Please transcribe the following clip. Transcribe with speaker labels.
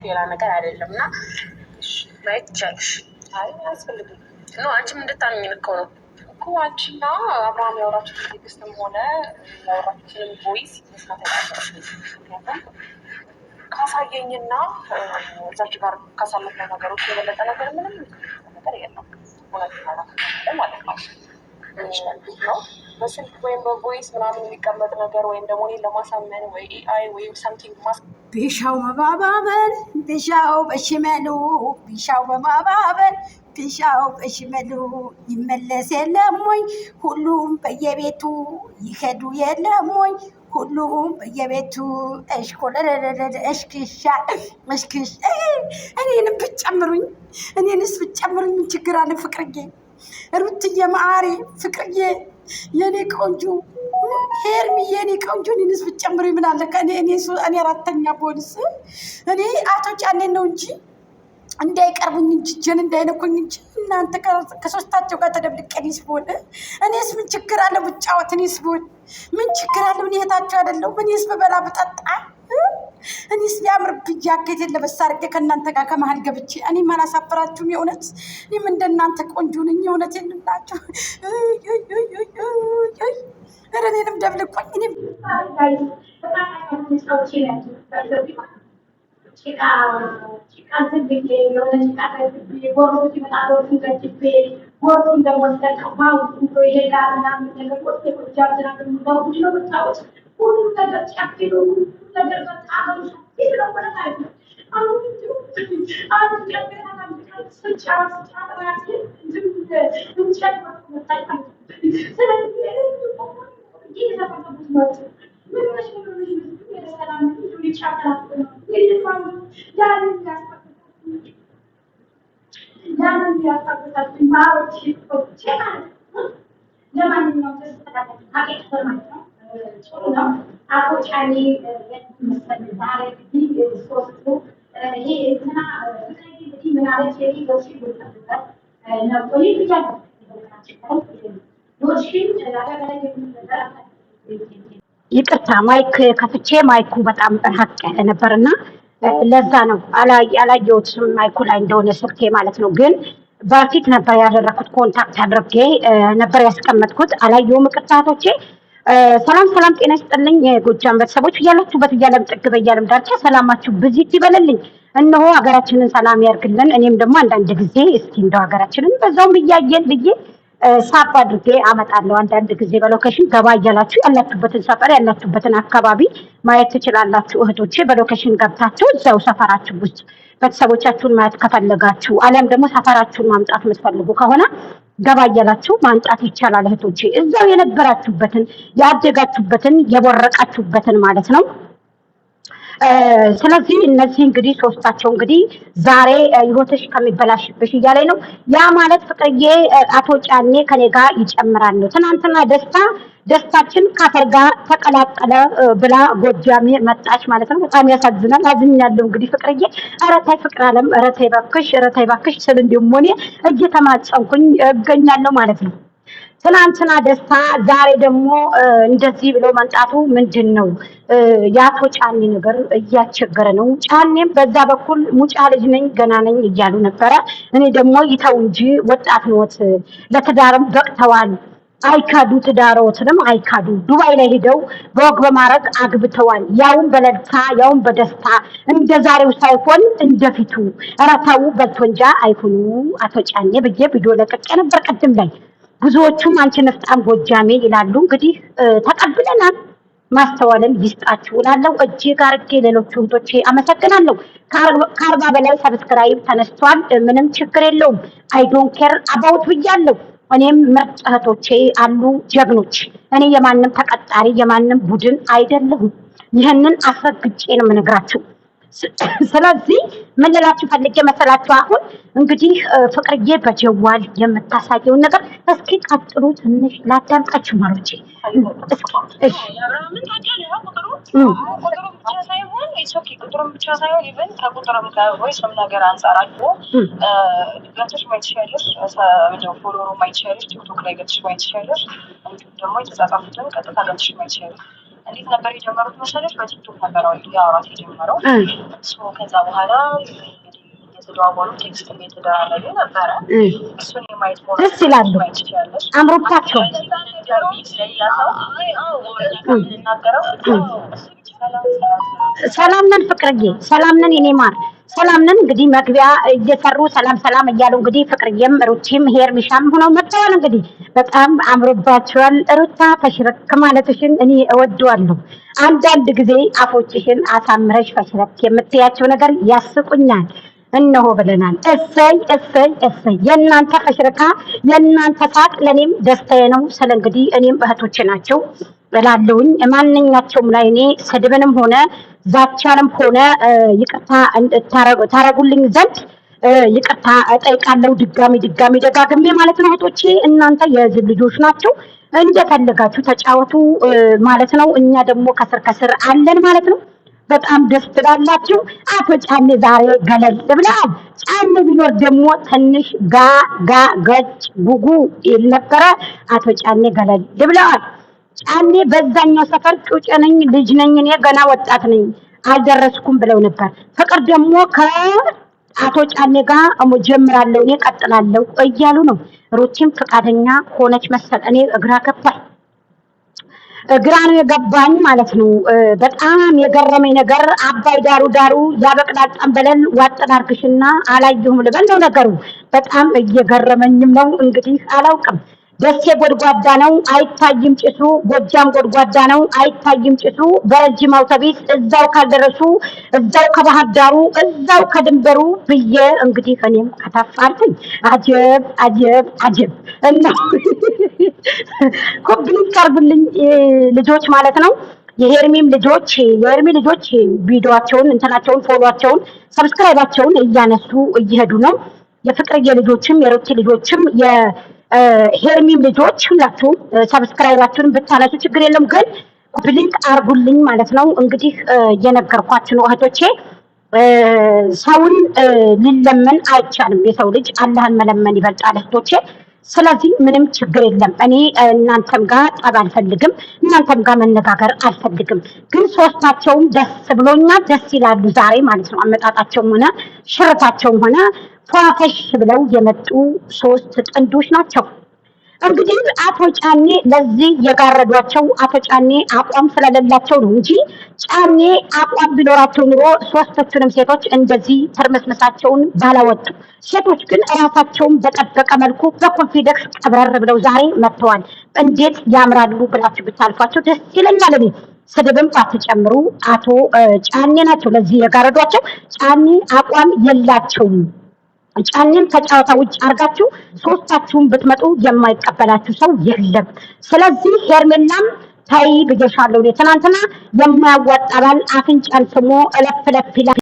Speaker 1: ሌላ ነገር አይደለምና ማየት ይቻልሽ። አይ አያስፈልግም ነው አንቺም እንድታምኝ እኮ ነው እኮ አንቺና አብርሃም ያወራችሁ ቴክስትም ሆነ ያወራችሁትን ቮይስ መስማት ያለብሽ። ምክንያቱም ካሳየኝና እዛች ጋር ካሳለፍነው ነገሮች የበለጠ ነገር ምንም ነገር የለም ማለት ነው። ነው በስልክ ወይም በቮይስ ምናምን የሚቀመጥ ነገር ወይም ደግሞ እኔን ለማሳመን ወይ ኤአይ ወይም ሰምቲንግ
Speaker 2: ቢሻው በማባበል ቢሻው በሽመሉ ቢሻው በማባበል ቢሻው በሽመሉ ይመለስ የለም ወይ? ሁሉም በየቤቱ ይሄዱ የለም ወይ? ሁሉም በየቤቱ እሽክሻ እሽክሽ እኔንም ብትጨምሩኝ ምን ችግር አለ? ፍቅርዬ ሩትዬ ማሪ ፍቅርዬ የኔ ቆንጆ ሄርሚ የኔ ቆንጆ እኔንስ ብትጨምሩኝ ምን አለ? እኔ አራተኛ ቦንስ እኔ አቶ ጫኔን ነው እንጂ እንዳይቀርቡኝ እንጂ እጄን እንዳይነኩኝ እንጂ እናንተ ከሶስታቸው ጋር ተደብልቄ እኔስ ብሆን እኔስ ምን ችግር አለ? ብጫወት እኔስ ብሆን ምን ችግር አለ? ምን እህታቸው አይደለሁ? እኔስ ብበላ ብጠጣ እኔስ ሊያምርብኝ ጃኬቴን ለበስ አድርጌ ከእናንተ ጋር ከመሀል ገብቼ እኔም አላሳፍራችሁም። የእውነት እኔም እንደናንተ ቆንጆ ነኝ። የእውነቴን እንላችሁ እኔንም ደብልቆኝ እኔም ይቅርታ ማይክ ከፍቼ ማይኩ በጣም ሀቅ ያለ ነበርና ለዛ ነው አላየሁትም ማይኩ ላይ እንደሆነ ስልኬ ማለት ነው። ግን በፊት ነበር ያደረኩት ኮንታክት አድርጌ ነበር ያስቀመጥኩት። አላየሁም። ቅርታቶቼ ሰላም ጤና ይስጥልኝ የጎጃም ቤተሰቦች እያላችሁበት እያለም ጥግ በያለም ዳርቻ ሰላማችሁ ብዚት ይበልልኝ። እነሆ ሀገራችንን ሰላም ያርግልን። እኔም ደግሞ አንዳንድ ጊዜ እስኪ እንደው ሀገራችንን በዛውም እያየን ብዬ ሳብ አድርጌ አመጣለሁ። አንዳንድ ጊዜ በሎኬሽን ገባ እያላችሁ ያላችሁበትን ሰፈር ያላችሁበትን አካባቢ ማየት ትችላላችሁ። እህቶቼ በሎኬሽን ገብታችሁ እዛው ሰፈራችሁ ውስጥ ቤተሰቦቻችሁን ማየት ከፈለጋችሁ አለም ደግሞ ሰፈራችሁን ማምጣት የምትፈልጉ ከሆነ ገባ እያላችሁ ማምጣት ይቻላል። እህቶቼ እዛው የነበራችሁበትን ያደጋችሁበትን የቦረቃችሁበትን ማለት ነው። ስለዚህ እነዚህ እንግዲህ ሶስታቸው እንግዲህ ዛሬ ህይወትሽ ከሚበላሽብሽ እያለኝ ነው። ያ ማለት ፍቅርዬ አቶ ጫኔ ከኔ ጋር ይጨምራል ነው። ትናንትና ደስታችን ካፈር ጋር ተቀላቀለ ብላ ጎጃሜ መጣች ማለት ነው። በጣም ያሳዝናል። አዝኛለሁ እንግዲህ ፍቅርዬ። ኧረ ተይ ፍቅር አለም፣ ኧረ ተይ እባክሽ ስል እንዲሁም እኔ እየተማጸንኩኝ እገኛለሁ ማለት ነው። ትናንትና ደስታ ዛሬ ደግሞ እንደዚህ ብሎ መምጣቱ ምንድን ነው? የአቶ ጫኔ ነገር እያስቸገረ ነው። ጫኔም በዛ በኩል ሙጫ ልጅ ነኝ ገና ነኝ እያሉ ነበረ። እኔ ደግሞ ይተው እንጂ ወጣት ኖት፣ ለትዳርም በቅተዋል፣ አይካዱ፣ ትዳሮትንም አይካዱ። ዱባይ ላይ ሄደው በወግ በማድረግ አግብተዋል። ያውም በለልታ ያውም በደስታ እንደ ዛሬው ሳይሆን እንደፊቱ። ኧረ ተው በልቶንጃ አይሁኑ አቶ ጫኔ ብዬ ቪዲዮ ለቅቄ ነበር ቅድም ላይ። ብዙዎቹም አንቺ ነፍጣም ጎጃሜ ይላሉ። እንግዲህ ተቀብለናል። ማስተዋልን ይስጣችሁ እላለሁ። እጅግ አድርጌ ሌሎቹ እህቶቼ አመሰግናለሁ። ከ40 በላይ ሰብስክራይብ ተነስቷል። ምንም ችግር የለውም። አይ ዶንት ኬር አባውት ብያለሁ። እኔም ምርጥ እህቶቼ አሉ ጀግኖች። እኔ የማንም ተቀጣሪ የማንም ቡድን አይደለሁም። ይህንን አስረግጬ ነው የምነግራችሁ። ስለዚህ ምን ልላችሁ ፈልጌ መሰላችሁ? አሁን እንግዲህ ፍቅርዬ በጀዋል የምታሳየውን ነገር እስኪ ቀጥሉ። ትንሽ ላዳምጣችሁ ማለት
Speaker 1: ቁጥሩን ብቻ ሳይሆን ኢቨን ከቁጥርም ከቮይስም ነገር አንጻራችሁ ገብተሽ ማየት ትችያለሽ። ፎሎወሩ ማየት ትችያለሽ። ቲክቶክ ላይ ገብተሽ ማየት ትችያለሽ። እንዲሁም ደግሞ የተጻጻፉትን ቀጥታ ገብተሽ ማየት ትችያለሽ። እንዴት ነበር የጀመሩት መሰለሽ? በቲክቶክ ነበር ያወራት የጀመረው። ከዛ በኋላ የተደዋወሉ ቴክስት እየተደራረጉ ነበረ። እሱን የማየት
Speaker 2: ደስ ይላሉ፣ አምሮባቸው ሰላም ነን ፍቅርዬ፣ ሰላም ነን የኔ ማር፣ ሰላም ነን። እንግዲህ መግቢያ እየሰሩ ሰላም ሰላም እያሉ እንግዲህ ፍቅርዬም ሩቲም ሄርሚሻም ሆነው መጥተዋል። እንግዲህ በጣም አምሮባቸዋል። ሩታ ፈሽረክ ማለትሽን እኔ እወደዋለሁ። አንዳንድ ጊዜ አፎችሽን አሳምረሽ ፈሽረክ የምትያቸው ነገር ያስቁኛል። እነሆ ብለናል። እሰይ እሰይ እሰይ! የእናንተ ፈሽረካ የእናንተ ሳቅ ለኔም ደስታዬ ነው። ስለ እንግዲህ እኔም እህቶቼ ናቸው እላለሁኝ። ማንኛቸውም ላይ እኔ ስድብንም ሆነ ዛቻንም ሆነ ይቅርታ ታረጉልኝ ዘንድ ይቅርታ እጠይቃለሁ። ድጋሚ ደጋግሜ ማለት ነው። እህቶቼ እናንተ የህዝብ ልጆች ናቸው፣ እንደፈለጋችሁ ተጫወቱ ማለት ነው። እኛ ደግሞ ከስር አለን ማለት ነው። በጣም ደስ ትላላችሁ። አቶ ጫኔ ዛሬ ገለል ብለዋል። ጫኔ ቢኖር ደግሞ ትንሽ ገጭ ጉጉ ይል ነበረ። አቶ ጫኔ ገለል ብለዋል። ጫኔ በዛኛው ሰፈር ጩጬ ነኝ፣ ልጅ ነኝ፣ እኔ ገና ወጣት ነኝ፣ አልደረስኩም ብለው ነበር። ፍቅር ደግሞ ከአቶ ጫኔ ጋር ጀምራለሁ፣ እኔ ቀጥላለሁ እያሉ ነው። ሩቲም ፈቃደኛ ሆነች መሰል። እኔ ግራ ነው የገባኝ ማለት ነው። በጣም የገረመኝ ነገር አባይ ዳሩ ያበቅላል ጠንበለል ዋጥናርክሽና አላየሁም ልበል ነው ነገሩ። በጣም እየገረመኝም ነው። እንግዲህ አላውቅም። ደሴ ጎድጓዳ ነው አይታይም ጭሱ፣ ጎጃም ጎድጓዳ ነው አይታይም ጭሱ። በረጅም አውቶቢስ እዛው ካልደረሱ እዛው ከባህር ዳሩ እዛው ከድንበሩ ብዬ እንግዲህ እኔም ከተፋልኩኝ። አጀብ እና ኮምፕሊት አርጉልኝ ልጆች ማለት ነው። የሄርሚ ልጆች ቪዲዮአቸውን እንትናቸውን ፎሎዋቸውን ሰብስክራይባቸውን እያነሱ እየሄዱ ነው። የፍቅርዬ ልጆችም የሩቲ ልጆችም የሄርሚም ልጆች ሁላችሁም ሰብስክራይባችሁን ብታነሱ ችግር የለም፣ ግን ኮምፕሊት አርጉልኝ ማለት ነው። እንግዲህ እየነገርኳችሁ ነው እህቶቼ። ሰውን ሊለመን አይቻልም። የሰው ልጅ አላህን መለመን ይበልጣል እህቶቼ። ስለዚህ ምንም ችግር የለም። እኔ እናንተም ጋር ጠብ አልፈልግም፣ እናንተም ጋር መነጋገር አልፈልግም። ግን ሶስታቸውም ደስ ብሎኛል። ደስ ይላሉ ዛሬ ማለት ነው። አመጣጣቸውም ሆነ ሽርታቸውም ሆነ ፏፈሽ ብለው የመጡ ሶስት ጥንዶች ናቸው። እንግዲህ አቶ ጫኔ ለዚህ የጋረዷቸው አቶ ጫኔ አቋም ስለሌላቸው ነው እንጂ ጫኔ አቋም ቢኖራቸው ኑሮ ሶስቶቹንም ሴቶች እንደዚህ ትርምስምሳቸውን ባላወጡ። ሴቶች ግን ራሳቸውን በጠበቀ መልኩ በኮንፊደንስ ቀብረር ብለው ዛሬ መጥተዋል። እንዴት ያምራሉ ብላችሁ ብታልፏቸው ደስ ይለኛል። እኔ ስድብም ባትጨምሩ አቶ ጫኔ ናቸው ለዚህ የጋረዷቸው። ጫኔ አቋም የላቸውም። ጫኔን ከጨዋታ ውጭ አርጋችሁ ሶስታችሁን ብትመጡ የማይቀበላችሁ ሰው የለም። ስለዚህ ሄርሜላም ታይ ብዬሻለሁ። ትናንትና የማያዋጣ ባል አፍንጫን ስሞ እለፍ ይላል።